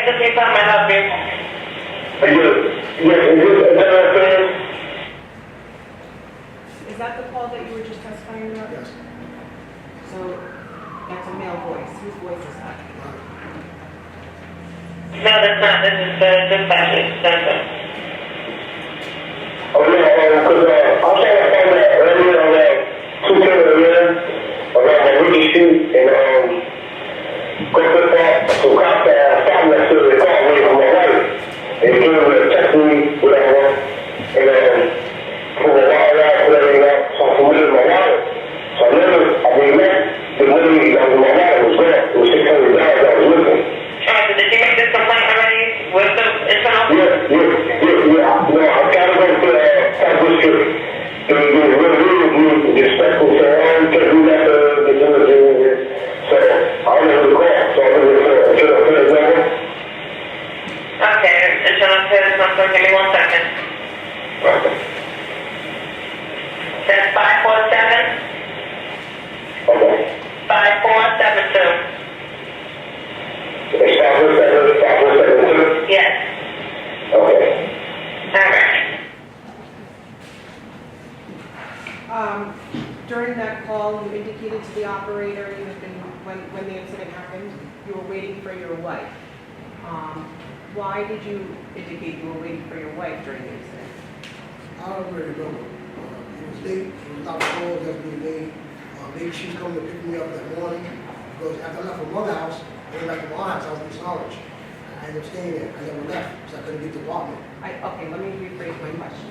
this is how may I help you? Yes, is this another thing? Is that the call that you were just testifying about? Yes. So that's a male voice. Whose voice is that? No, that's not. This is the dispatcher. Denzel. Oh, yeah, because I was trying to find that earlier on that 210 around the Ricky Street and go to that, so cop that, stop next to the car away from my wife. And he was texting me, whatever, and for the wire out, whatever, so I committed my wallet. So I never, the money that was in my wallet was gone. It was $600 that was missing. So did you make this complaint already with the internal? Yeah. No, I gotta go to South District. It was really disrespectful, so I can't do that the interview. So I don't know who to call. So I'm going to put his number. Okay, internal affairs number. Give me 1 second. Okay. That's 547. Okay. 5472. It's 547, Yes. Okay. All right. During that call, you indicated to the operator you had been, when the incident happened, you were waiting for your wife. Why did you indicate you were waiting for your wife during the incident? I don't really remember. It was late, it was not calls that being made. Maybe she was coming to pick me up that morning, because after I left from mother's house, I went back to my house, I was in Snarridge. I ended up staying there, I never left, because I couldn't get to the apartment. Okay, let me rephrase my question.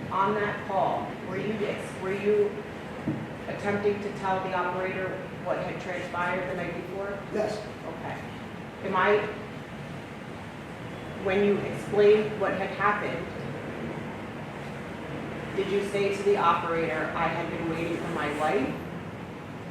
On that call, were you attempting to tell the operator what had transpired the night before? Yes, Okay. When you explained what had happened, did you say to the operator, I had been waiting for my wife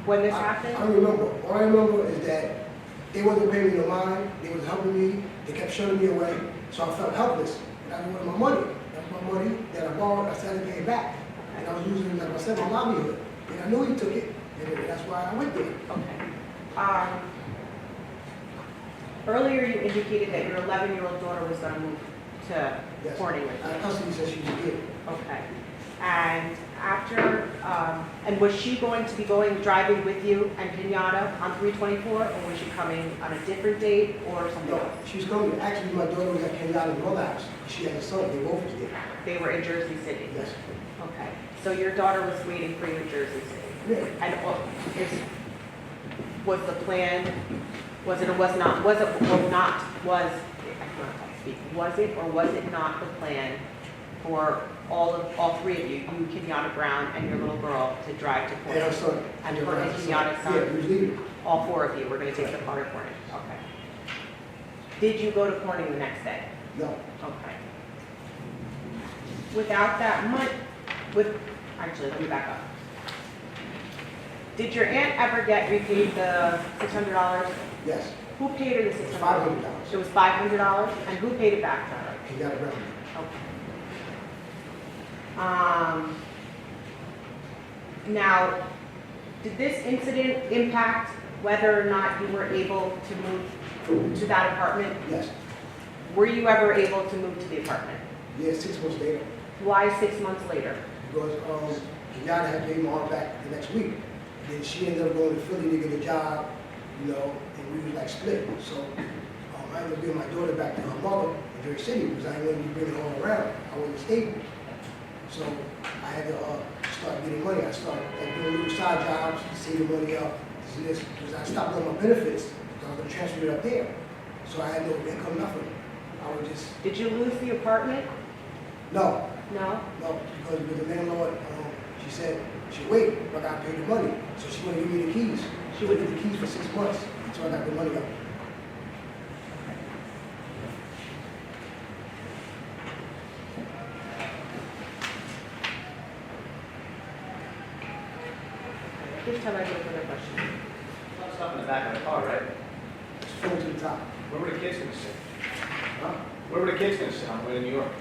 when this happened? I don't remember. All I remember is that they wasn't paying me no mind, they was helping me, they kept shutting me away, so I felt helpless. And I wanted my money. That was my money that I borrowed, I started to pay it back. And I was losing, like I said, my livelihood. And I knew he took it, and that's why I went there. Okay. Earlier you indicated that your 11-year-old daughter was going to move to Yes. Corning with you. Custody said she was a kid. Okay. And after, and was she going to be driving with you and Pinata on 324, or was she coming on a different date or something No, else? she was coming. Actually, my daughter was at Kenyatta's mother's house. She had a son. They both was there. They were in Jersey City? Yes. Okay. So your daughter was waiting for you in Jersey City? Yeah. And was the plan, was it or was not, was it or not, was, I can't speak, was it or was it not the plan for all three of you, Kenyatta Brown and your little girl, to drive to And Corning? her son. And her and Kenyatta's son? Yeah, he was leaving. All four of you were going to take the car to Corning? Okay. Did you go to Corning the next day? No. Okay. Without that money, actually, let me back up. Did your aunt ever get repaid the $600? Yes. Who paid her the $600? $500. It was $500, and who paid it back to her? Kenyatta Brown. Okay. Now, did this incident impact whether or not you were able to move to that apartment? Yes. Were you ever able to move to the apartment? Yeah, 6 months later. Why 6 months later? Because Kenyatta had paid my aunt back the next week. Then she ended up going to Philly to get a job, and we was like split. So I ended up giving my daughter back to her mother in Jersey City because I didn't want to be bringing her all around. I wasn't stable. So I had to start getting money. I started doing little side jobs, saving money up, this, because I stopped doing my benefits. So I was going to transfer it up there. So I had no income, nothing. I was just... Did you lose the apartment? No. No? No, because with the landlord, she said, wait, I got to pay the money. So she wouldn't give me the keys. She would give the keys for 6 months until I got the money up. This time I have another question. Not stuff in the back of the car, right? It's full to the top. Where were the kids going to sit? Huh? Where were the kids going to sit on the way to New York?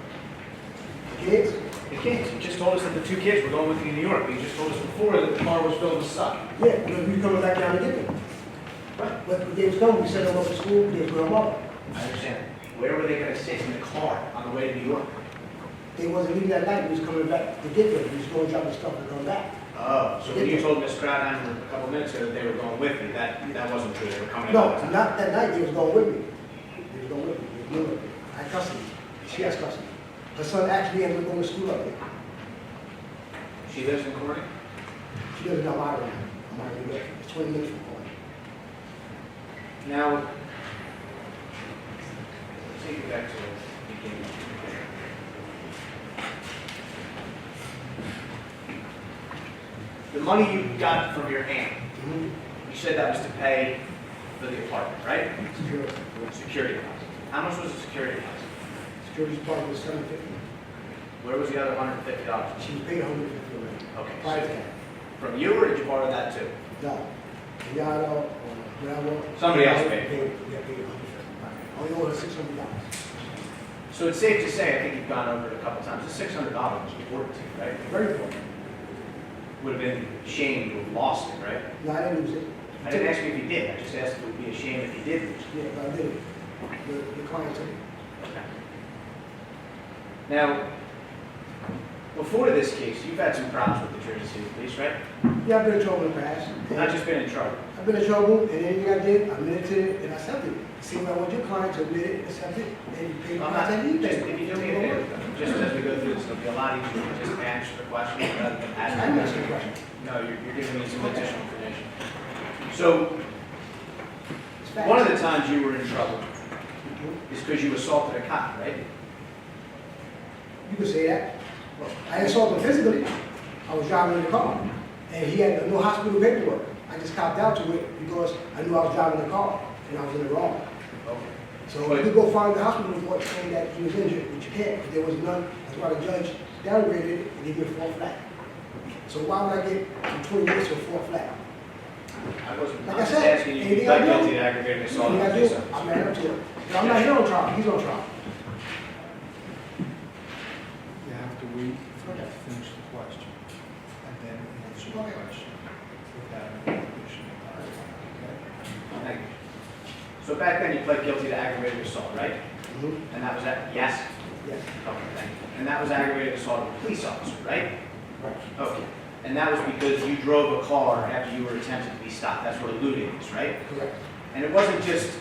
The kids? The kids. You just told us that the 2 kids were going with you to New York. You just told us before that the car was filled with stuff. Yeah, because we were coming back down to get them. Right. But they was coming, we sent them up to school, they was with her mother. I understand. Where were they gonna sit in the car on the way to New York? They wasn't leaving that night, we was coming back to get them, we was going to drop the stuff and come back. Oh, so when you told Ms. Krauthammer a couple minutes ago that they were going with you, that wasn't true, they were coming No, out of town? not that night, they was going with me. They was going with me, they was going with me. I had custody, she has custody. Her son actually ended up going to school up there. She lives in Corning? She lives in Elmira now, Elmira, New York. It's 20 minutes from Corning. Now, let's take you back to the beginning. The money you got from your aunt, Mm-hmm. you said that was to pay for the apartment, right? Security. Security deposit. How much was the security deposit? Security's part was $750. Where was the other $150? She was paid $150 already. Okay. Prior to that. From you, or did you borrow that too? No. Yado, whatever. Somebody else paid. Yeah, paid $150. Only owe her $600. So it's safe to say, I think you've gone over it a couple times, the $600 was important to you, right? Very important. Would have been a shame to have lost it, right? No, I didn't lose it. I didn't ask you if you did, I just asked if it would be a shame if you did lose it. Yeah, but I did it. The client took it. Okay. Now, before this case, you've had some problems with the Jersey City Police, right? Yeah, I've been in trouble in the past. Not just been in trouble. I've been in trouble, and anything I did, I admitted to it and I accepted it. See, when I want your client to admit it, accept it, and you pay the I'm not, client just, anything. if you do me a favor, just as we go through this, it'll be a lot easier to just answer the question rather than I ask. didn't ask you a question. No, you're giving me some additional information. So, It's facts. one of the times you were in trouble is because you assaulted a cop, right? You could say that. I didn't assault him physically. I was driving in the car, and he had no hospital paperwork. I just copped out to it because I knew I was driving the car, and I was in the wrong. Okay. So you could go find the hospital report saying that he was injured, but you can't, because there was none. That's why the judge downgraded it and gave me a 4 flat. So why would I get from 20 minutes to a 4 flat? I wasn't, Like I'm I just said, asking you, anything you pled I do- guilty to aggravated assault. Anything I on do, police I'm officer. mad up to it. I'm not here on trial, he's on trial. You have to wait for him to finish the question, and then answer the question without any additional time, okay? Thank you. So back then you pled guilty to aggravated assault, right? Mm-hmm. And that was that, yes? Yes. Okay, thank you. And that was aggravated assault of a police officer, right? Right. Okay. And that was because you drove a car after you were attempted to be stopped. That's what eluding is, right? Correct. And it wasn't just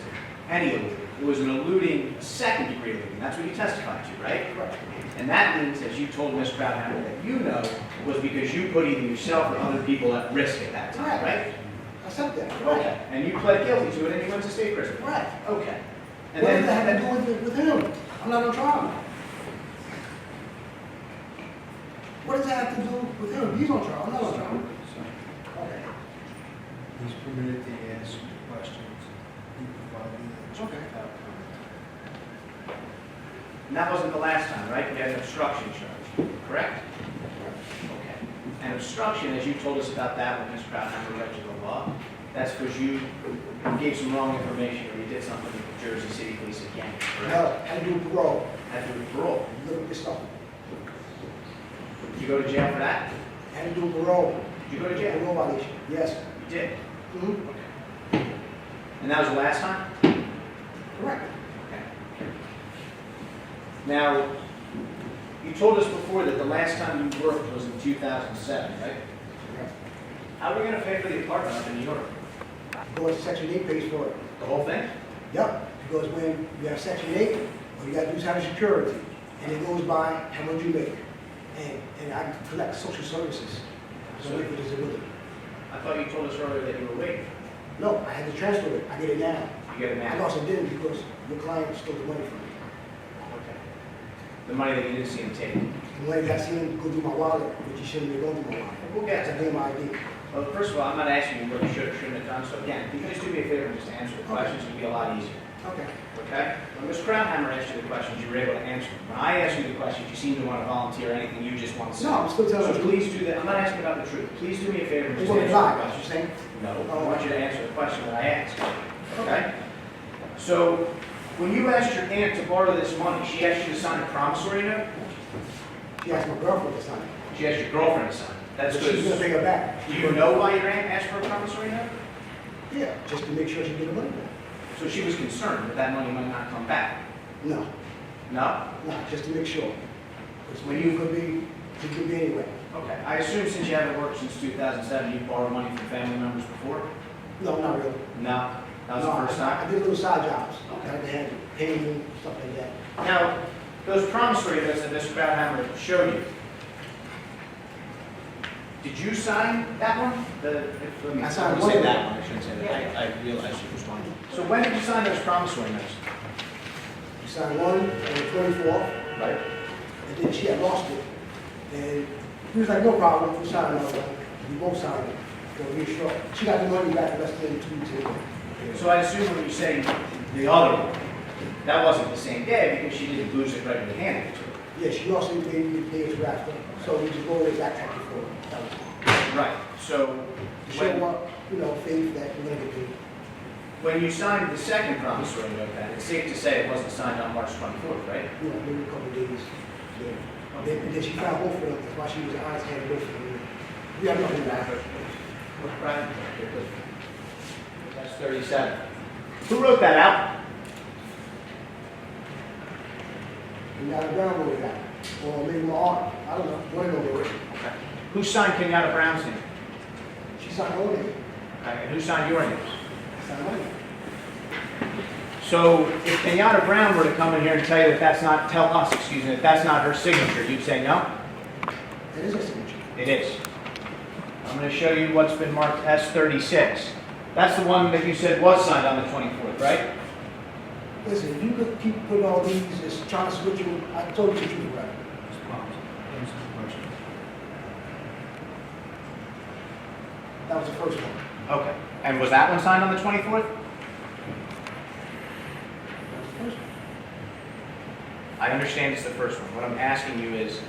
any eluding. It was an eluding, a second degree eluding. That's what you testified to, right? Correct. And that means, as you told Ms. Krauthammer, that you know was because you put either yourself or other people at risk at that time, right? I accept that. Okay. And you pled guilty to it and you went to state prison? Right. Okay. And What then does that have to do with him? I'm not on trial. What does that have to do with him? He's on trial, I'm not on trial. Okay. He's permitted to ask questions, he provided the answer Okay. without comment. And that wasn't the last time, right? You had an obstruction charge, correct? Okay. And obstruction, as you told us about that when Ms. Krauthammer read you the law, that's because you gave some wrong information or you did something with the Jersey City Police again, correct? No, I do parole. Had to do with parole. Look at this stuff. Did you go to jail for that? I had to do parole. Did you go to jail? Parole violation, yes. You did. Mm-hmm. Okay. And that was the last time? Correct. Okay. Now, you told us before that the last time you worked was in 2007, right? Correct. How are we going to pay for the apartment up in New York? Because Section 8 pays for it. The whole thing? Yep, because when you have Section 8, what you got to do is have security, and it goes by how much you make. And I collect social services, so wait for disability. I thought you told us earlier that you were waiting. No, I had to transfer it, I get it now. You get it I now? lost it then because your client stole the money from me. Okay. The money that you didn't see him take. The money that I seen him go through my wallet, which he shouldn't have gone through my wallet. We'll get to That's that. a damn ID. Well, first of all, I'm not asking you what you should or shouldn't have done, so again, if you can just do me a favor and just answer the questions, it'll be a lot easier. Okay. Okay? When Ms. Krauthammer asked you the questions, you were able to answer them. When I asked you the questions, you seemed to want to volunteer anything you just want to say. No, I'm still telling So the truth. please do that. I'm not asking about the truth. Please do me a favor and You just want me answer to the lie, what you question. saying? No, I want you to answer the question that I asked. Okay? So, when you asked your aunt to borrow this money, she asked you to sign a promissory note? She asked my girlfriend to sign it. She asked your girlfriend to sign it. That's She's gonna because, pay her back. do you know why your aunt asked for a promissory note? Yeah, just to make sure she get the money back. So she was concerned that that money might not come back? No, No? just to make sure. Because when you could be anyway. Okay. I assume since you haven't worked since 2007, you borrowed money from family members before? No, not really. No? That was No, the first time? I did little side jobs. Okay. I had painting, stuff like that. Now, those promissory notes that Mr. Krauthammer showed you, did you sign that one? I signed Let me one say of that them. one, I shouldn't say that. I realized it was one. So when did you sign those promissory notes? We signed one on the 24th, Right. and then she had lost it. And he was like, no problem, we signed another one. We both signed it. So we were sure. She got the money back less than 2 weeks ago. So I assume when you say the other one, that wasn't the same day because she didn't lose it right in the hand to her. Yeah, she lost it maybe the day or two after. So we just go in back and forth. That was it. Right. So To show up, faith that we're gonna get paid. when you signed the second promissory note, then it's safe to say it wasn't signed on March 24th, right? Maybe a couple of days. And then she found both of them. That's why she was honest and both of them. We have nothing back. Right. That's 37. Who wrote that out? We got a ground over that. Or maybe my aunt. I don't know. One of them wrote it. Okay. Who signed Kenyatta Brown's name? She signed her name. Okay. And who signed your names? I signed mine. So if Kenyatta Brown were to come in here and tell you that that's not, tell us, excuse me, that that's not her signature, you'd say no? That is her signature. It is. I'm going to show you what's been marked S36. That's the one that you said was signed on the 24th, right? Listen, if you could keep putting all these, just trying to switch them, I told you the truth, right? Mr. Palms, answer the question. That was the first one. Okay. And was that one signed on the 24th? That was the first one. I understand it's the first one. What I'm asking you is,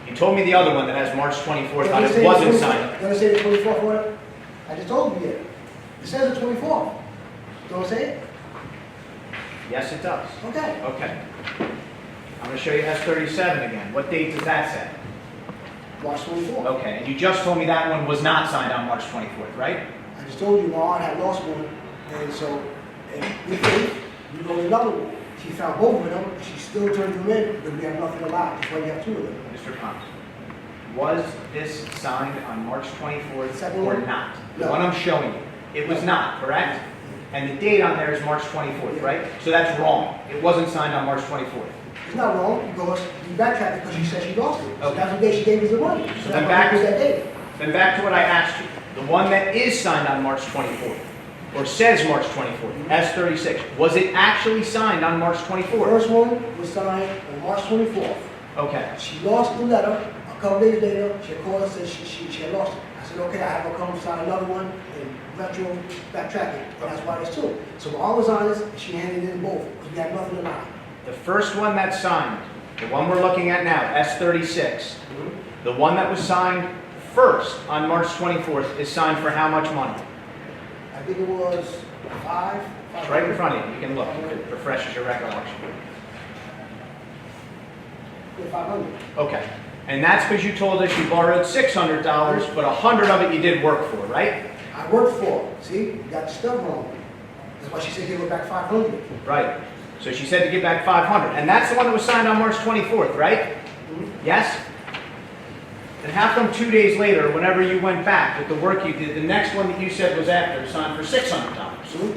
you told me the other one that has March 24th on Does it say wasn't the 24th? signed. Does it say the 24th on it? I just told you yet. It says the 24th. Don't it say it? Yes, it does. Okay. Okay. I'm going to show you S37 again. What date does that say? March 24th. Okay, and you just told me that one was not signed on March 24th, right? I just told you my aunt had lost one, and so, and we think, we go to another one. She found both of them, she still turned them in, because we have nothing allowed, that's why you have 2 of them. Mr. Palms, was this signed on March 24th Second or one? not? The No. one I'm showing you. It was not, correct? And the date on there is March 24th, right? So that's wrong. It wasn't signed on March 24th. It's not wrong, because you backtracked because she said she lost it. So Okay. that's the day she gave us the money. So So then that's back- why it was that day. Then back to what I asked you. The one that is signed on March 24th, or says March 24th, S36, was it actually signed on March The 24th? first one was signed on March 24th. Okay. She lost the letter, a couple days later, she called and said she had lost it. I said, okay, I have her come sign another one and retro backtrack it, and that's why there's 2. So I was honest, and she handed in both, because we had nothing to lie. The first one that's signed, the one we're looking at now, S36, the one that was signed first on March 24th is signed for how much money? I think it was 5. It's right in front of you. You can look. It refreshes your recollection. Yeah, 500. Okay. And that's because you told us you borrowed $600, but 100 of it you did work for, right? I worked for her. See, you got the stuff wrong. That's why she said give her back 500. Right. So she said to give back 500. And that's the one that was signed on March 24th, right? Yes? And how come 2 days later, whenever you went back with the work you did, the next one that you said was after signed for $600? See?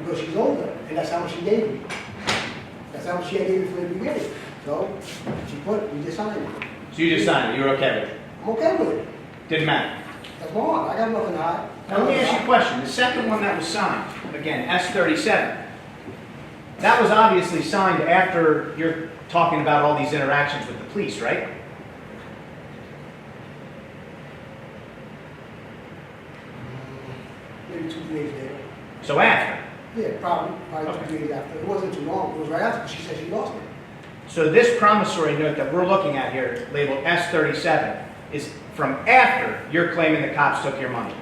Because she's older, and that's how much she gave me. That's how much she had gave me from the beginning. So, we just signed it. So you just signed it. You were okay with it? I'm okay with it. Didn't matter. That's my aunt. I got nothing to hide. Now let me ask you a question. The second one that was signed, again, S37, that was obviously signed after you're talking about all these interactions with the police, right? Maybe 2 days later. So after. Yeah, probably Okay. 2 days after. It wasn't too long. It was right after, 'cause she said she lost it. So this promissory note that we're looking at here, labeled S37, is from after you're claiming the cops took your money.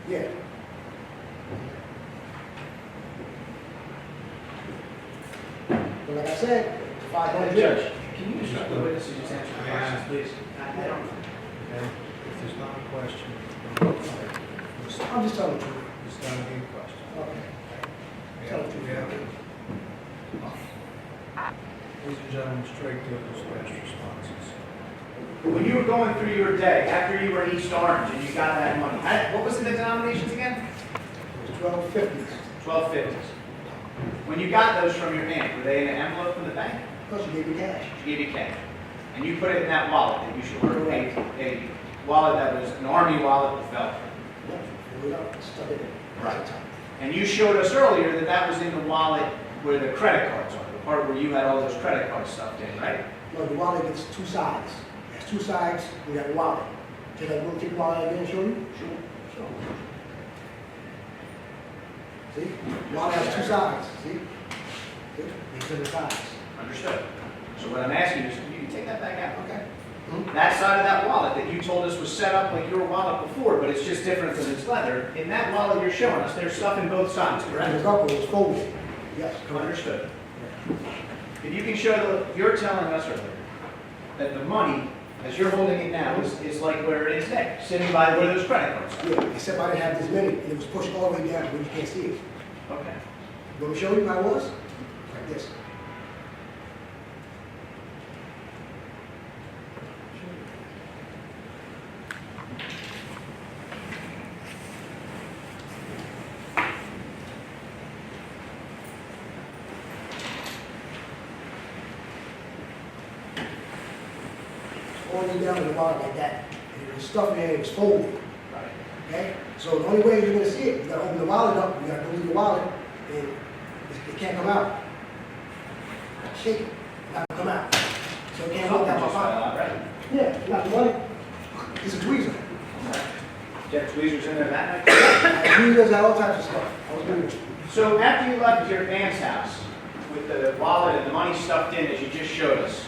Yeah. But like I said, 500. Judge, can you instruct the witnesses to answer the questions, please? I don't. Okay? If there's not a question, I'm just telling the truth. it's not a good question. Okay. gentleman straight to his last responses. When you were going through your day, after you were in East Orange and you got that money, what was the denominations again? It was 1250s. 1250s. When you got those from your aunt, were they in an envelope from the bank? Plus you gave me cash. She gave you cash. And you put it in that wallet that you should have paid, a wallet that was an army wallet that fell. Yep, fill it up, stuff it in. Right. And you showed us earlier that that was in the wallet where the credit cards are, the part where you had all those credit cards stuffed in, right? No, the wallet gets two sides. It has two sides, we got a wallet. Can I go take the wallet again and show you? Sure. Sure. See? Wallet has two sides, see? See? These are the sides. Understood. So what I'm asking you is, you can take that back out. Okay. That side of that wallet that you told us was set up like your wallet before, but it's just different because it's leather. In that wallet you're showing us, there's stuff in both sides, And correct? the upper was folded. Yes, correct. Understood. If you can show, you're telling us earlier that the money, as you're holding it now, is like where it is there, sitting by where those credit cards are. Yeah, except I didn't have this many, and it was pushed all the way down where you can't see it. Okay. You want me to show you how it was? Like this. All the way down in the bottom like that. And it was stuff in there, it was folded. Right. Okay? So the only way you're gonna see it, you gotta open the wallet up, you gotta go through the wallet, and it can't come out. Shake it, not come out. So it can't look at my Just pocket. fell out, right? Yeah, not the money. It's a tweezer. You have tweezers in there that night? Tweezers, all types of stuff. I was doing it. So after you left your aunt's house with the wallet and the money stuffed in as you just showed us,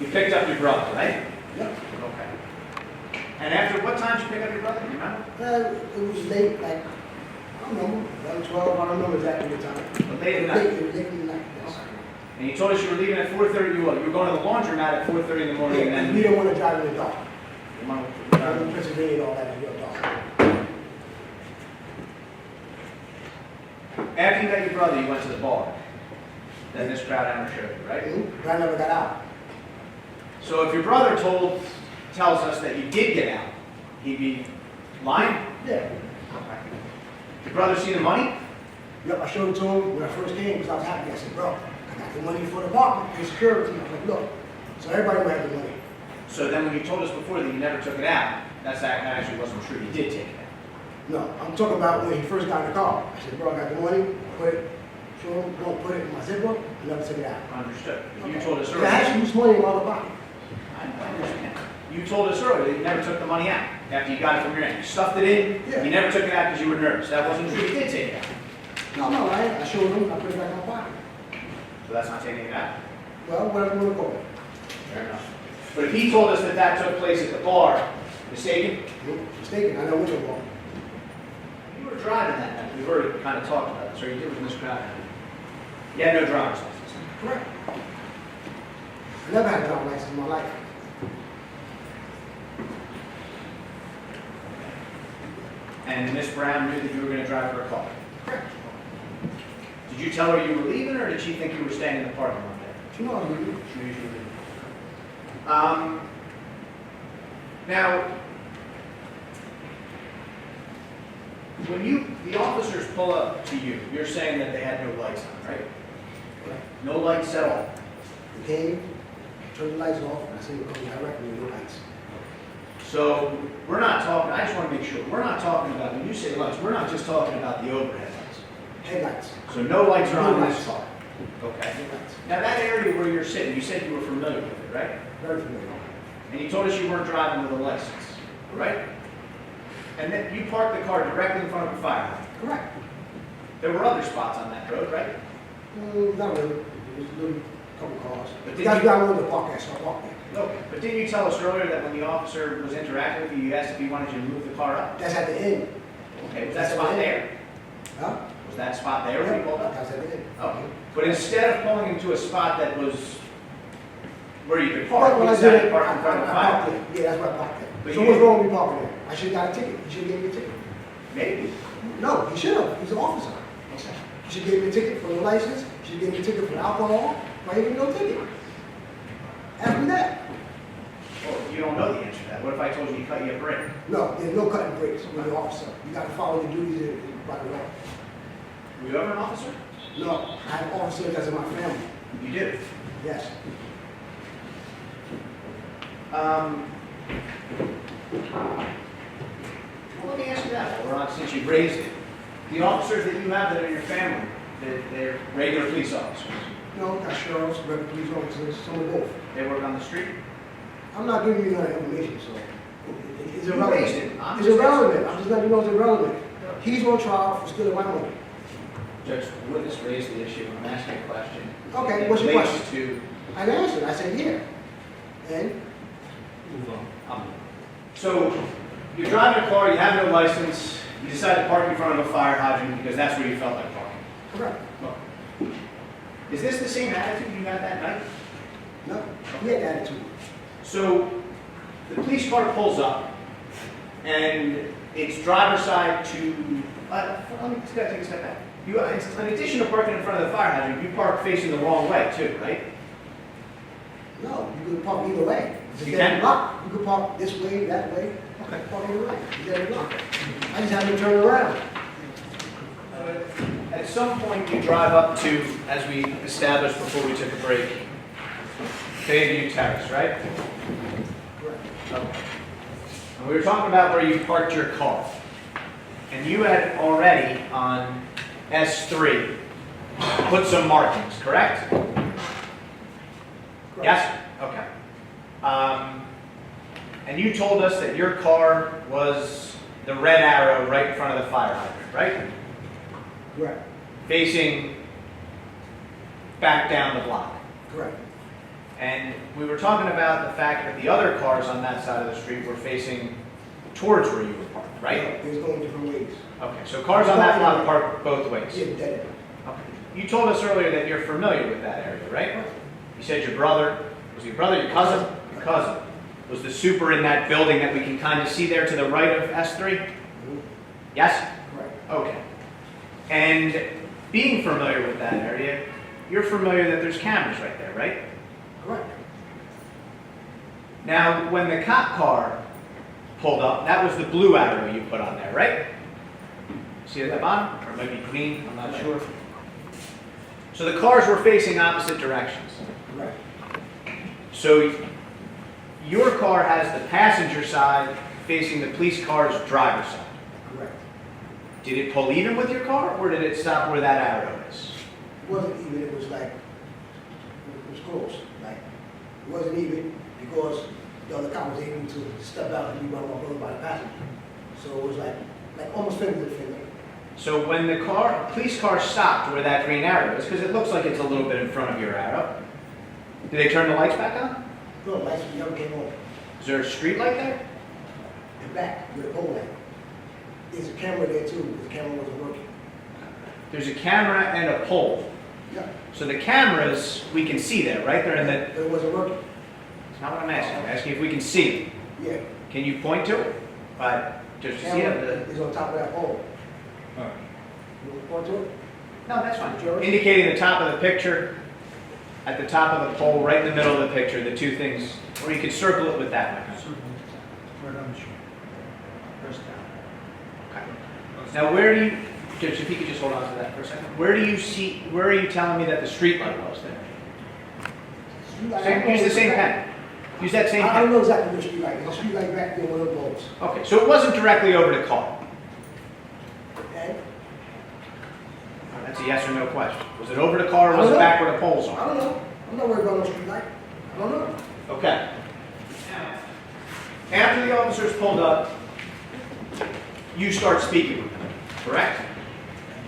you picked up your brother, right? Yep. Okay. And after what time did you pick up your brother? Do you remember? It was late, like, I don't know, 11, 12, I don't know exactly the time. But late at night. It was late in the night, yes. And you told us you were leaving at 4:30. You were going to the laundromat at 4:30 in the morning, and Yeah, then we don't want to drive in the dark. your mom. I live in Pennsylvania and all that, in the dark. After you met your brother, you went to the bar. Then this crowd hammer showed you, right? But I never got out. So if your brother tells us that you did get out, he'd be lying? Yeah. Your brother see the money? Yep, I showed it to him when I first came because I was happy. I said, bro, I got the money for the apartment, for security. I was like, look. So everybody would have the money. So then when you told us before that you never took it out, that actually wasn't true. You did take it out. No, I'm talking about when he first got in the car. I said, bro, I got the money, put it, show him, don't put it in my zipper, I never took it out. Understood. You told us I earlier. actually used money in my other pocket. I understand. You told us earlier that you never took the money out after you got it from your aunt. You stuffed it in. Yeah. You never took it out because you were nervous. That wasn't true. You did take it out. No, I showed him, I put it back in my pocket. So that's not taking it out. Well, whatever you want to call it. Fair enough. But if he told us that that took place at the bar, mistaken? Mistaken, I know which one. You were driving that night. We've already kind of talked about this, or you did with Miss Crowder. You had no driver's license. Correct. I never had a driver's license in my life. And Miss Brown knew that you were going to drive her car. Correct. Did you tell her you were leaving, or did she think you were staying in the parking lot there? You know what I mean? She knew you were leaving. Now, when the officers pull up to you, you're saying that they had no lights on, right? Correct. No lights at all. We came, turned the lights off, and I said, we're coming directly with no lights. So we're not talking, I just want to make sure, we're not talking about, when you say lights, we're not just talking about the overhead lights. Headlights. So no lights are on No this lights. car. Okay. Headlights. Now that area where you're sitting, you said you were familiar with it, right? Very familiar. And you told us you weren't driving with a license, right? And then you parked the car directly in front of a fire hydrant. Correct. There were other spots on that road, right? Not really. There was a little couple cars. But But did that's you- where I wanted to park at, so I parked there. Okay. But didn't you tell us earlier that when the officer was interacting with you, you asked if he wanted you to move the car up? That's at the end. Okay, was that spot there? Huh? Was that spot there when you pulled up? That's at the end. Okay. But instead of pulling into a spot that was where you could park, When you I decided did to it, park in front of a I fire. parked there. Yeah, that's where I parked But there. So you what's didn't- wrong with me parking there? I should have got a ticket. He should have gave me a ticket. Maybe. No, he should have. He's an officer. He should give me a ticket for the license. He should give me a ticket for alcohol. Why didn't give me no ticket? Ask me that. Well, you don't know the answer to that. What if I told you he cut you a break? No, there's no cutting breaks when you're an officer. You gotta follow your duties by the law. Were you ever an officer? No, I have officers as in my family. You did. Yes. Well, let me ask you that, while we're on, since you've raised it. The officers that you have that are in your family, they're regular police officers. No, got sheriffs, regular police officers, some of both. They work on the street? I'm not giving you that information, so it's You irrelevant. raised it. I'm It's just irrelevant. I'm just letting you know it's irrelevant. He's on trial for stealing my money. Judge, the witness raised the issue. I'm asking a question. Okay, It what's your relates question? I answered. I said, yeah. And Move on. So, you're driving a car, you have no license, you decide to park in front of a fire hydrant because that's where you felt like parking. correct. Is this the same attitude you had that night? No, he had attitude. So, the police car pulls up, and it's driver's side to, let me just take a step back. You, in addition to parking in front of the fire hydrant, you park facing the wrong way too, right? No, you could park either way. It's a You dead can? block. You could park this way, that way. Okay. Park either way. It's a dead block. I just have to turn around. At some point, you drive up to, as we established before we took a break, Bayview Terrace, right? Correct. Okay. And we were talking about where you parked your car. And you had already, on S3, put some markings, correct? Yes? Okay. And you told us that your car was the red arrow right in front of the fire hydrant, right? Correct. Facing back down the block. Correct. And we were talking about the fact that the other cars on that side of the street were facing towards where you were parked, right? It's going different ways. Okay, so cars on that block park both ways. Yeah, dead. Okay. You told us earlier that you're familiar with that area, right? You said your brother, was your brother your cousin? Your cousin. Was the super in that building that we can kind of see there to the right of S3? Yes? Correct. Okay. And being familiar with that area, you're familiar that there's cameras right there, right? Correct. Now, when the cop car pulled up, that was the blue arrow you put on there, right? See it at the bottom? Or maybe green, I'm not sure. So the cars were facing opposite directions. Correct. So your car has the passenger side facing the police car's driver's side. Correct. Did it pull even with your car, or did it stop where that arrow is? It wasn't even, it was like, it was close. Like, it wasn't even because the other cop was able to step out and be run off over by the passenger. So it was like almost finger to finger. So when the police car stopped where that green arrow is, because it looks like it's a little bit in front of your arrow, did they turn the lights back on? No, lights never came on. Is there a street light there? And back with a pole light. There's a camera there too, but the camera wasn't working. There's a camera and a pole. Yeah. So the cameras, we can see there, right? They're in the, But it wasn't working. it's not what I'm asking. I'm asking if we can see it. Yeah. Can you point to it? Just to see Camera it? is on top of that pole. All right. You want to point to it? No, that's fine. George? Indicating the top of the picture, at the top of the pole, right in the middle of the picture, the two things, or you could circle it with that one. Right on the street. Press down. Okay. Now, where do you, Judge, if you could just hold on to that for a second. Where do you see, where are you telling me that the street light was there? Use the same pen. Use that same I don't pen. know exactly which street light. There's a street light back there, one of those. Okay, so it wasn't directly over the car. Okay? That's a yes or no question. Was it over the car or I was it don't back where the poles I are? don't know. I'm not worried about no street light. I don't know. Okay. After the officers pulled up, you start speaking with them, correct?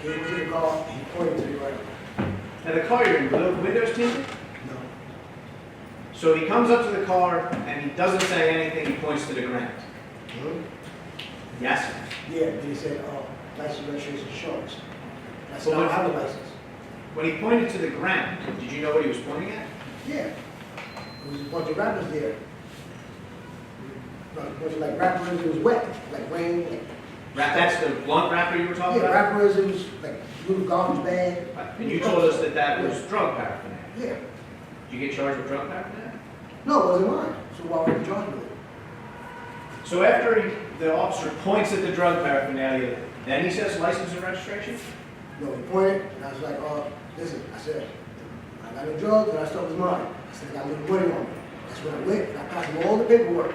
He came to the car, he pointed to the right. Now the car you're in, were the windows tinted? No. So he comes up to the car and he doesn't say anything, he points to the ground. Hmm? Yes? Yeah, he said, license, registration, insurance. I said, Well, I don't what- have a license. When he pointed to the ground, did you know what he was pointing at? Yeah. There was a bunch of rappers there. A bunch of like rappers, it was wet, like rain, like. That's the blunt wrapper you were talking Yeah, about? rappers, it was like little garbage bag. Right. And you told us that that was drug paraphernalia. Yeah. Did you get charged with drug paraphernalia? No, it wasn't mine, so why would you charge me with it? So after the officer points at the drug paraphernalia, then he says license and registration? No, he pointed, and I was like, listen, I said, I got no drugs, and I stuff was mine. I said, I got a little money on me. That's when I went, and I passed him all the paperwork.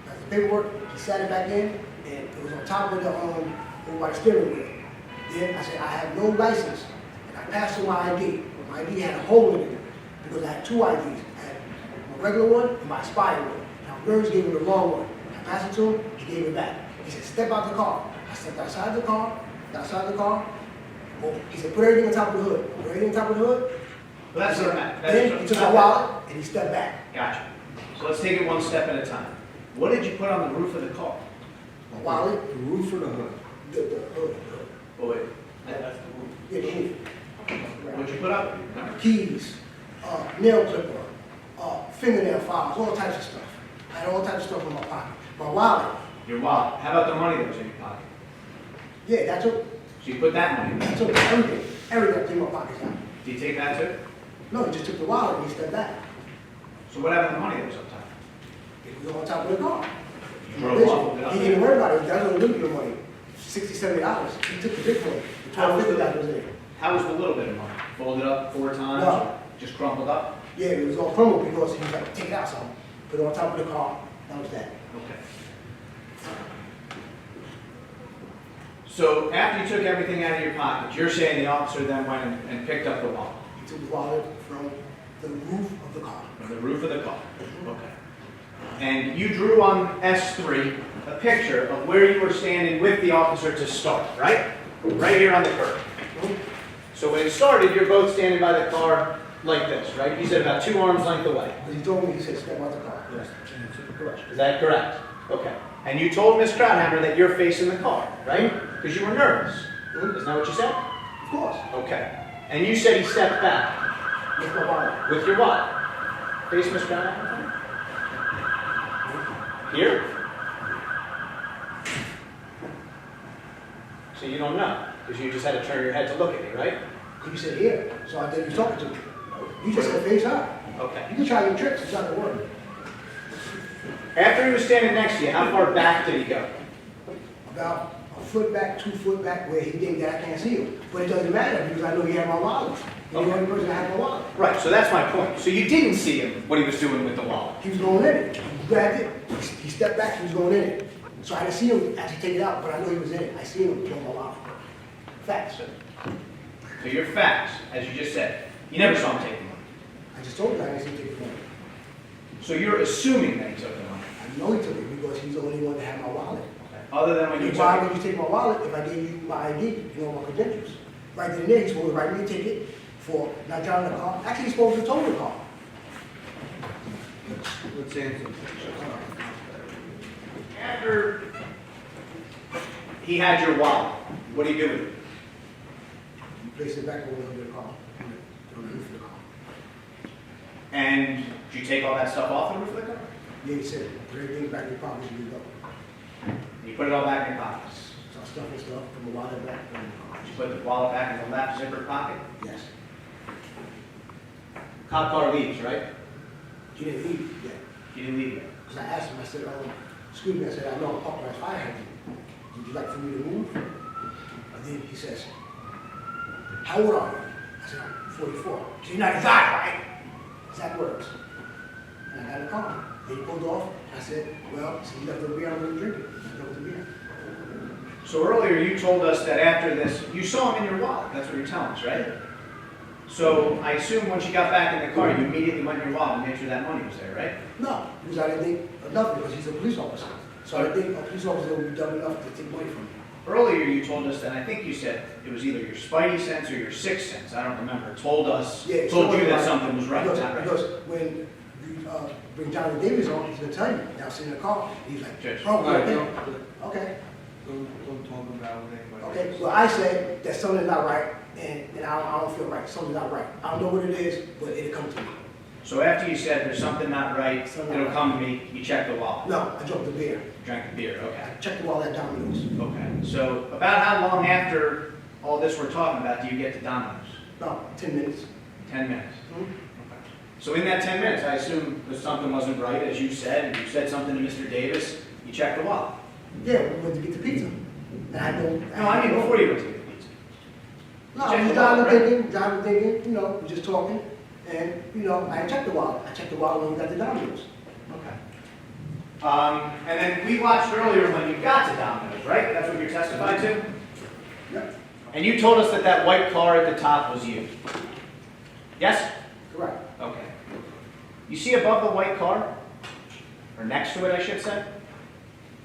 Got the paperwork, he sat it back in, and it was on top of the, over the steering wheel. Then I said, I have no license, and I passed him my ID. My ID had a hole in it, because I had two IDs. I had my regular one and my expired one. Now, Burns gave him the wrong one. I passed it to him, he gave it back. He said, step out the car. I stepped outside the car, Well, he said, put everything on top of the hood. Put everything on top of the hood. Well, that's what Then he took my wallet and he stepped back. Gotcha. So let's take it one step at a time. What did you put on the roof of the car? My wallet, The roof or the hood? the hood. Oh, wait. Yeah, the roof. What'd you put up? Remember? Keys, nail clipper, fingernail files, all types of stuff. I had all types of stuff in my pocket. My wallet, Your wallet. How about the money that was in your pocket? yeah, that took So you put that money in. everything. Everything I took my pockets out. Did you take that too? No, he just took the wallet and he stepped back. So what happened to the money that was up top? It was on top of the car. You drove off with it up He there? didn't worry about it. That was a little bit of money. $60, $70. He took the big money. The $12.50 that was in it. How was the little bit of money? Folded up 4 times? No. Or just crumpled up? Yeah, it was all crumbled because he was like, take it out some. Put it on top of the car. That was that. Okay. So after you took everything out of your pocket, you're saying the officer then went and picked up the wallet He took the wallet from the roof of the car. from the roof of the car? Okay. And you drew on S3 a picture of where you were standing with the officer to start, right? Right here on the curb. So when it started, you're both standing by the car like this, right? You said about 2 arms length away. But he told me, he said, step out the car. Yes. Is that correct? Okay. And you told Miss Krauthammer that you're facing the car, right? Because you were nervous. Isn't that what you said? Of course. Okay. And you said he stepped back With my wallet. with your wallet. Face Miss Krauthammer. Here? So you don't know, because you just had to turn your head to look at me, right? You said here, so I think you're talking to me. You just said face up. Okay. You can try your tricks, it's not gonna work. After he was standing next to you, how far back did he go? About a foot back, 2 foot back, where he think that I can't see him. But it doesn't matter, because I know he had my wallet. He's the only person that had my wallet. Right, so that's my point. So you didn't see him, what he was doing with the wallet. He was going in it. He grabbed it, he stepped back, he was going in it. So I didn't see him actually take it out, but I know he was in it. I seen him put my wallet. Facts. So your facts, as you just said, you never saw him take the money. I just told you I didn't see him take the money. So you're assuming that he took the money. I know he took it because he's the only one that had my wallet. Other than when you Why took it. would you take my wallet if I gave you my ID, you know, my credentials? Right then and there, he's supposed to write me a ticket for not driving the car. Actually, he's supposed to tow the car. Let's answer. After he had your wallet, what do you do with it? You place it back over the car, on the roof of the car. And did you take all that stuff off the roof of the car? Yeah, he said, put everything back in your pockets and you go. You put it all back in your pockets. So I stuff and stuff, put my wallet back in the car. Did you put the wallet back in the left zipper pocket? Yes. Cop car leaves, right? He didn't leave yet. You didn't leave it. Because I asked him, I said, excuse me, I said, I know I'm parked by fire hydrant. Would you like for me to move? And then he says, how old are you? I said, I'm 44. He said, you're not a guy, right? Exact words. And I got in the car. Then he pulled off. I said, well, so he left the beer, I'm going to drink it. I left the beer. So earlier you told us that after this, you saw him in your wallet. That's what you're telling us, right? So I assume once you got back in the car, you immediately went in your wallet and made sure that money was there, right? No, because I didn't think of nothing, because he's a police officer. So I didn't think a police officer would be dumb enough to take money from me. Earlier you told us that I think you said it was either your spidey sense or your sixth sense, I don't remember, told us, Yeah, told you that something was right, because, not right? because when you bring Johnny Davis on, he's gonna tell you. Now sitting in the car, he's like, Judge. oh, All right, okay, don't okay, talk about what anybody okay. else. Well, I said that something's not right, and I don't feel right. Something's not right. I don't know what it is, but it'll come to me. So after you said there's something not right, Something it'll not come to me, you checked the wallet, No, I dropped the beer. drank the beer, okay. I checked the wallet at Domino's. Okay, so about how long after all this we're talking about do you get to Domino's? No, 10 minutes. 10 minutes. Hmm? Okay. So in that 10 minutes, I assume that something wasn't right, as you said, and you said something to Mr. Davis, you checked the wallet. Yeah, we went to get the pizza. And I don't. No, I mean before you went to get the pizza. No, Check I was the wallet, driving thinking, you know, we're just talking. And, you know, I checked the wallet. I checked the wallet when we got to Domino's. Okay. And then we watched earlier when you got to Domino's, right? That's what you're testifying to? Yep, And you told us that that white car at the top was you. Yes? correct. Okay. You see above the white car, or next to it, I should say, it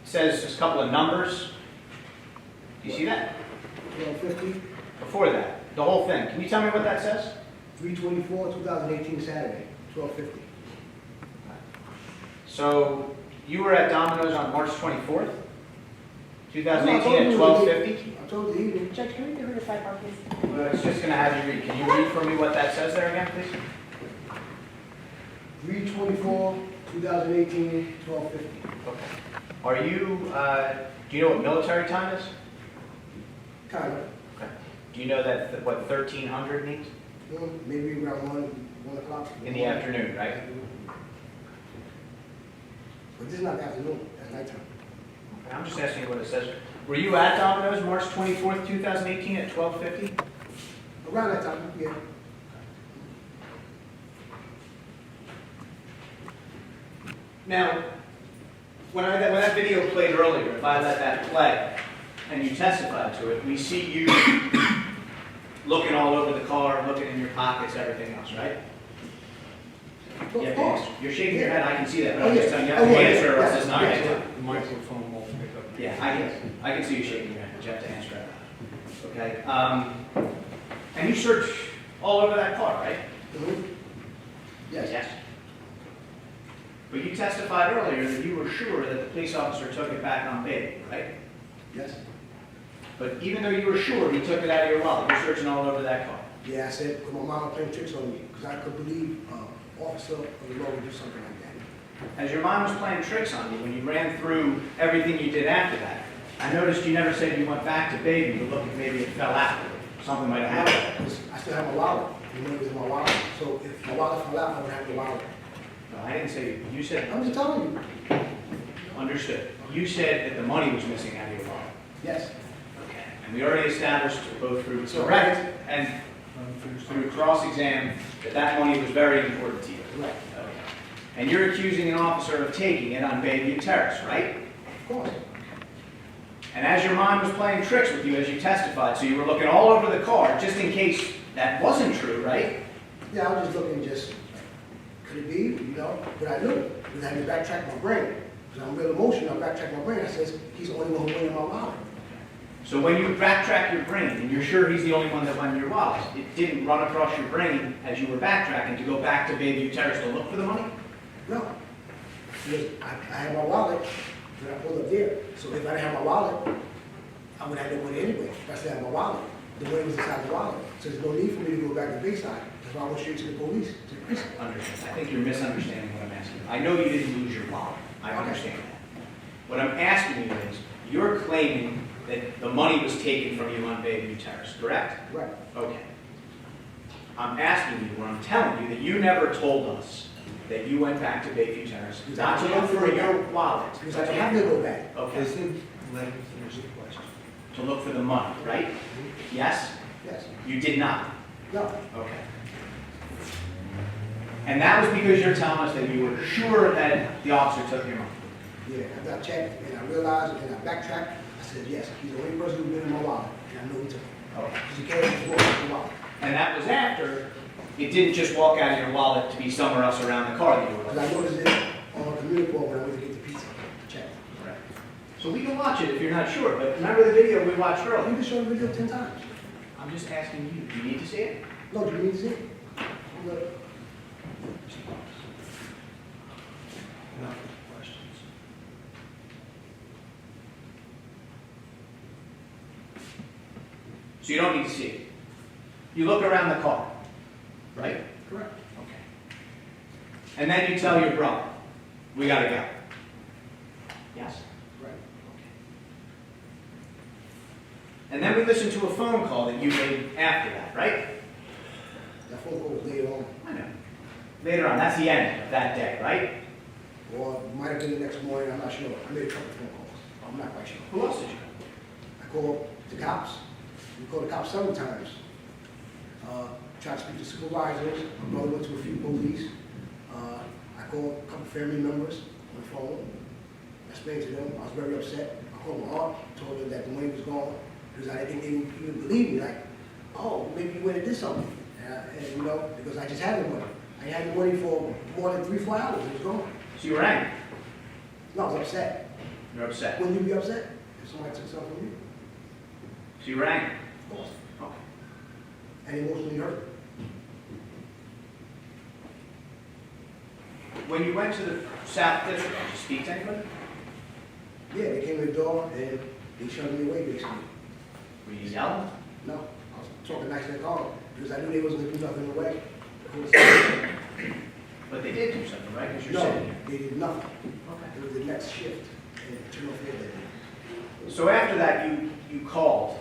says just a couple of numbers. Do you see that? 1250, Before that, the whole thing. Can you tell me what that says? 3/24, 2018, Saturday, 1250. So you were at Domino's on March 24th, No, I 2018 told at you it was 12:50? I told you, evening. Judge, can we give her the sidebar, please? Well, it's just going to have you read. Can you read for me what that says there again, please? 3/24, 2018, 1250. Okay. Are you, do you know what military time is? Kind of. Okay. Do you know that, what 1300 means? Maybe around 1 o'clock. In the afternoon, right? But this is not the afternoon, that's nighttime. Okay, I'm just asking you what it says. Were you at Domino's March 24th, 2018 at 12:50? Around that time, yeah. Now, when that video played earlier, if I let that play and you testified to it, we see you looking all over the car, looking in your pockets, everything else, right? Of You have to course. answer. You're shaking your head, I can see that, but Oh, I'm just yeah. telling you, you have to Oh, yeah. answer or else Yeah. it's not Yeah. right. The microphone won't pick up. Yeah, I can see you shaking your head, but you have to answer that. Okay? And you searched all over that car, right? Mhm. Yes. But you testified earlier that you were sure that the police officer took it back on bail, right? Yes. But even though you were sure he took it out of your wallet, you're searching all over that car. Yeah, I said, because my mom was playing tricks on me, because I could believe officer of the law would do something like that. As your mom was playing tricks on you, when you ran through everything you did after that, I noticed you never said you went back to baby to look if maybe it fell out. Something might have happened. Because I still have my wallet. The money was in my wallet. So if my wallet fell out, I would have the wallet. No, I didn't say, you said, I'm just telling you. understood. You said that the money was missing out of your wallet. Yes. Okay. And we already established both through So, direct and through cross-exam that that money was very important to you. Right. Okay. And you're accusing an officer of taking it on Bayview Terrace, right? Of course. And as your mom was playing tricks with you as you testified, so you were looking all over the car just in case that wasn't true, right? Yeah, I was just looking just, could it be, you know? But I knew, because I had to backtrack my brain. Because I'm real emotional, I backtrack my brain. I says, he's the only one who went in my wallet. So when you backtrack your brain, and you're sure he's the only one that went in your wallet, it didn't run across your brain as you were backtracking to go back to Bayview Terrace to look for the money? No. Because I had my wallet, but I pulled up there. So if I didn't have my wallet, I would have no money anyway. If I still had my wallet. The money was inside the wallet. So there's no need for me to go back to Bayside. That's why I went straight to the police, to the precinct. Understand. I think you're misunderstanding what I'm asking. I know you didn't lose your wallet. I Okay. understand that. What I'm asking you is, you're claiming that the money was taken from you on Bayview Terrace, correct? Right. Okay. I'm asking you, or I'm telling you, that you never told us that you went back to Bayview Terrace, not to look for your wallet. Because I don't have to go back. Okay, Listen, let him finish the question. to look for the money, right? Yes? Yes. You did not? No. Okay. And that was because you're telling us that you were sure that the officer took your money? Yeah, after I checked and I realized and I backtracked, I said, yes, he's the only person who's been in my wallet. And I know he took it. Okay. Because he carried his wallet in the wallet. And that was after it didn't just walk out of your wallet to be somewhere else around the car that you were Because I looking noticed it on the uniform when I went to get the pizza. Check. for. Right. So we can watch it if you're not sure, but remember the video we watched You earlier? can show the video 10 times. I'm just asking you, do you need to see it? No, do you need to see it? I'm good. Enough questions. So you don't need to see it. You look around the car, right? Correct. Okay. And then you tell your brother, we gotta go. Yes? Right. And then we listen to a phone call that you made after that, right? That phone call was later on. I know. Later on, that's the end of that day, right? Or it might have been the next morning, I'm not sure. I made a couple of phone calls. I'm not quite sure. Who else did you I called the cops. We called the cops several times. Tried to speak to supervisors. My brother went to a few police. I called a couple family members on the phone. I explained to them. I was very upset. I called my aunt, told her that the money was gone because I didn't think they would even believe me. Like, oh, maybe you went and did something. And you know, because I just had the money. I had the money for more than 3-4 hours. It was gone. So you were angry? No, I was upset. You're upset. Wouldn't you be upset if somebody took something from you? So you were angry? Of course. Okay. And emotionally hurt. When you went to the South District, did you speak to anybody? Yeah, they came to the door and they shoved me away basically. Were you yelling? No, I was talking nice and calm because I knew they wasn't gonna do nothing in the way. But they did do something, right? Because you're No, sitting here. they did nothing. Okay. It was the next shift and turn off the day. So after that, you called,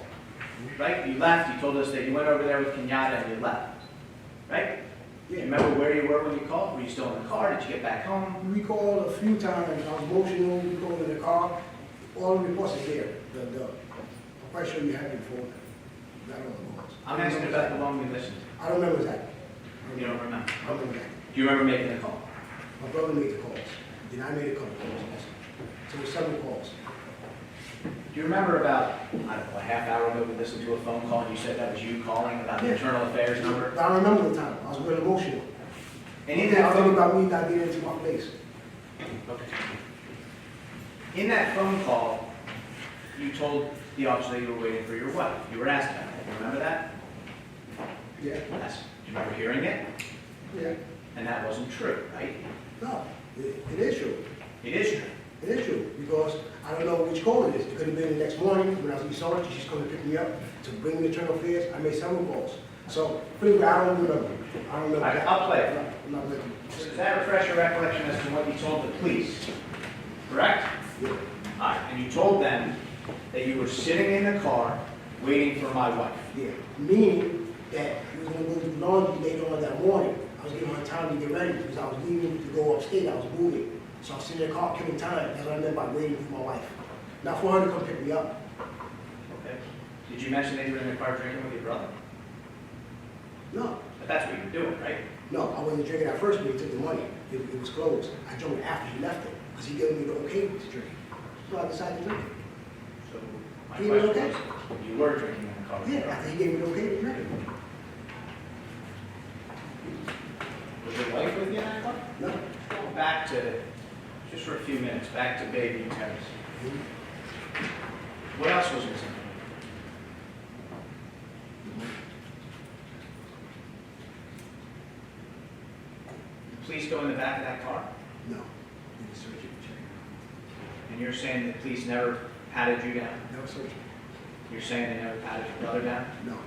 right? You left, you told us that you went over there with Kenyatta and you left, right? Do you remember where you were when you called? Were you still in the car? Did you get back home? We called a few times. I was emotional. We called in the car. All the reports are there. I'm quite sure you had it before. Not all the reports. I'm asking about the one we listened I don't remember that. to. You don't remember? I don't remember that. Do you remember making a call? My brother made the calls. Then I made a couple calls also. So it was several calls. Do you remember about, I don't know, a half hour ago, we listened to a phone call and you said that was you calling about the Yeah. internal affairs number? But I remember the time. I was real emotional. And in I that was thinking phone, about me not getting into my place. in that phone call, you told the officer that you were waiting for your wife. You were asked about it. You remember that? Yeah. Yes. Do you remember hearing it? Yeah. And that wasn't true, right? No, it is true. It is true. It is true, because I don't know which call it is. It could have been the next morning when I was in Sarge, she's coming to pick me up to bring me to internal affairs. I made several calls. So, pretty well, I don't remember. I don't remember. All right, I'll play it. I'm not making. Does that refresh your recollection as to what you told the police? Correct? Yeah. All right, and you told them that you were sitting in the car waiting for my wife. Yeah. Meaning that we was gonna go do laundry later on that morning. I was giving her time to get ready because I was leaving to go upstate. I was moving. So I was sitting in the car, killing time. That's what I meant by waiting for my wife. Not for her to come pick me up. Okay. Did you mention that you were in the car drinking with your brother? No. But that's what you were doing, right? No, I wasn't drinking at first when he took the money. It was closed. I drank it after he left it because he gave me the okay to drink. So I decided to drink it. So my You were question okay? was, you were drinking in the car with your Yeah, brother. after he gave me the okay to drink it. Was your wife with you in that car? No. Go back to, just for a few minutes, back to Baby and Terrace. What else was missing? The police go in the back of that car, No. They just searched it and checked. and you're saying the police never patted you down? Never searched it. You're saying they never patted your brother down? No.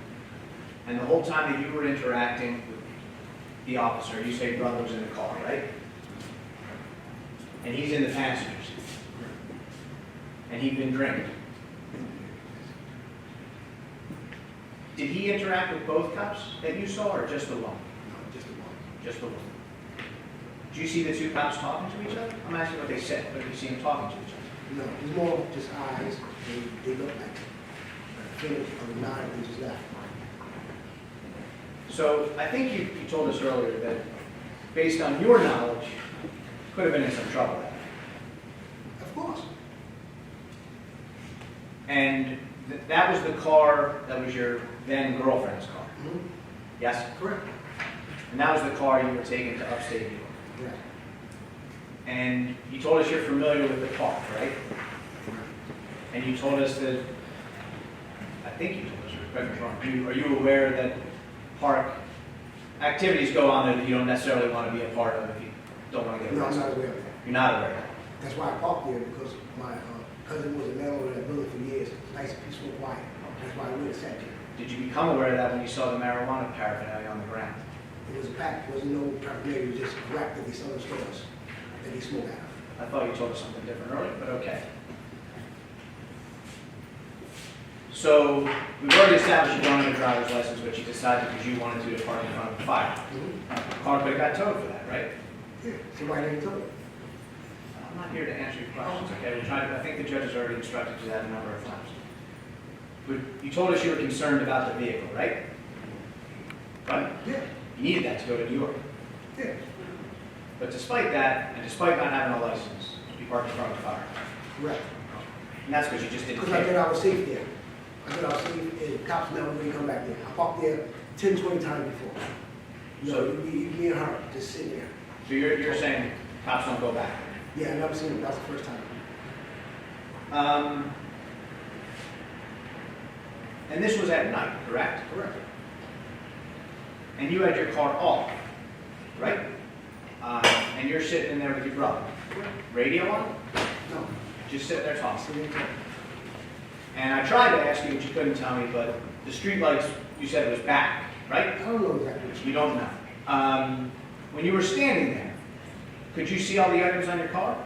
And the whole time that you were interacting with the officer, you say brother was in the car, right? And he's in the passenger seat. And he'd been drinking. Did he interact with both cops that you saw, or just the one? No, just the one. Just the one. Did you see the two cops talking to each other? I'm asking what they said, but did you see them talking to each other? No, it was more just eyes. They looked like finish of the nine and just left. So I think you told us earlier that based on your knowledge, could have been in some trouble there. Of course. And that was the car that was your then girlfriend's car? Mm-hmm. Yes? Correct. And that was the car you were taking to upstate New York? Correct. And you told us you're familiar with the park, right? And you told us that, I think you told us, correct me if I'm wrong, are you aware that park activities go on there that you don't necessarily want to be a part of if you don't want to get No, I'm arrested? not aware of that. You're not aware of that? That's why I parked there, because my cousin was a landlord of that building for years. Nice, peaceful, quiet. That's why I went and sat there. Did you become aware of that when you saw the marijuana paraphernalia on the ground? It was a pack. There wasn't no paraphernalia. It was just a rack that they sell in stores that they smoke out of. I thought you told us something different earlier, but okay. So we've already established you don't have a driver's license, but you decided because you wanted to park in front of the fire. Car could have got towed for that, right? Yeah, somebody didn't tell me. I'm not here to answer your questions, okay? We're trying to, I think the judge has already instructed you that a number of times. But you told us you were concerned about the vehicle, right? Right? Yeah, You needed that to go to New York. yeah, But despite that, and despite not having a license, you parked in front of the fire. correct. And that's because you just didn't Because I care. thought I was safe there. I thought I was safe, and cops never really come back there. I parked there 10, 20 times before. You know, you'd be in her, just sitting there. So you're saying cops don't go back? Yeah, I never seen it, that's the first time. And this was at night, correct? Correct. And you had your car off, right? And you're sitting in there with your brother. Radio on? No, Just sitting there talking. so they tell me. And I tried to ask you, but you couldn't tell me, but the street lights, you said it was back, right? I don't know exactly what You don't know. When you were standing there, could you see all the items on your car?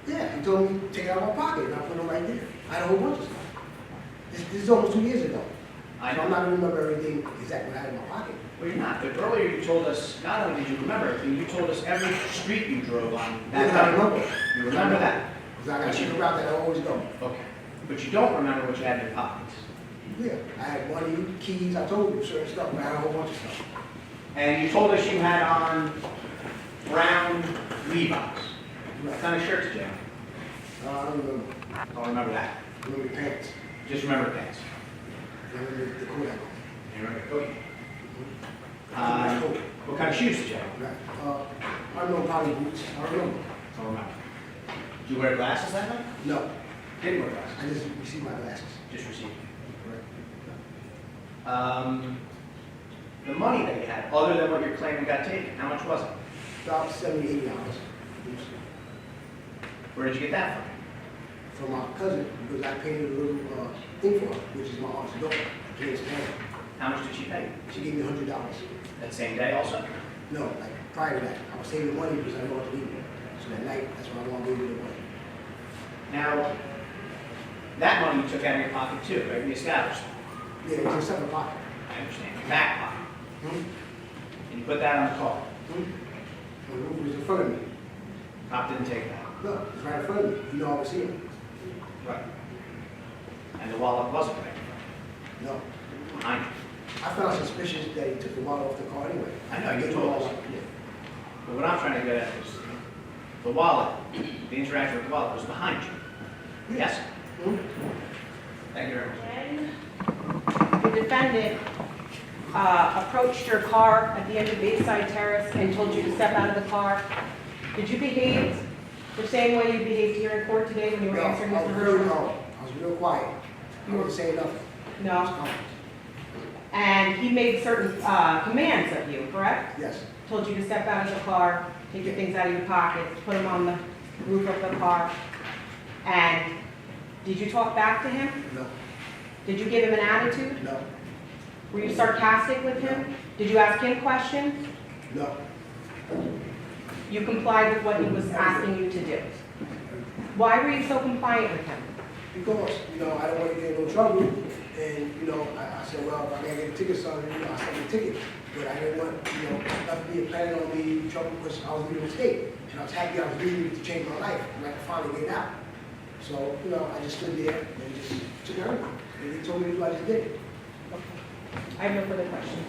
Yeah, he told me to take it out of my pocket, and I put them right there. I had a whole bunch of stuff. This is almost 2 years ago. I So I'm know. not gonna remember everything exactly what I had in my pocket. Well, you're not, but earlier you told us, not only did you remember everything, you told us every street you drove on that Yes, I night. remember. You remember that? Because I got a route that I always go. Okay. But you don't remember what you had in your pockets. Yeah, I had money, keys, I told you certain stuff, but I had a whole bunch of stuff. And you told us you had on brown Levi's. What kind of shirt did you have? I don't remember. Don't remember that. I remember the pants. Just remember the pants. I remember the coat I got. You remember the coat? Nice coat. What kind of shoes did you have? Right. I don't know, probably boots. I don't remember. Don't remember. Did you wear glasses that night? No, Didn't wear glasses. I just received my glasses. Just received. The money that you had, other than what you're claiming got taken, how much was it? About $70, $80. Where did you get that From my cousin, because I painted a little thing for her, which is my aunt's daughter. James Pam. from? How much did she pay? She gave me $100. That same day also? No, like prior to that, I was saving money because I know what to leave. So that night, that's when I want to leave the money. Now, that money you took out of your pocket too, right? We established. Yeah, it was in a separate pocket. I understand. Your back pocket. Hmm? And you put that on the car. The roof was in front of me. Cop didn't take that. No, it's right in front of me. You know I was here. Right. And the wallet wasn't right in front No. of you, behind you. I found suspicious that he took the wallet off the car anyway. I know, you Gave told me us. all- Yeah. But what I'm trying to get at is, the wallet, the interaction with the wallet was behind you. Yes? Hmm? Thank you very much. The defendant approached your car at the end of Bayside Terrace and told you to step out of the car. Did you behave the same way you behaved here in court today when you were No, answering I was Mr. real Hirschorn? calm. I was real quiet. I wasn't saying nothing. I was No. calm. And he made certain commands of you, correct? Yes. Told you to step out of the car, take your things out of your pockets, put them on the roof of the car. And did you talk back to him? No. Did you give him an attitude? No. Were you sarcastic with him? Did you ask him questions? No. You complied with what he was asking you to do. Why were you so compliant with him? Because, I don't want to get in no trouble. And, I said, well, if I gotta get a ticket, son, I sent the ticket. But I didn't want, nothing being planning on me in trouble because I was leaving the state. And I was happy I was leaving to change my life. And I could finally get out. So, I just stood there and just took everything. And he told me to do, I just did it. I have no further questions.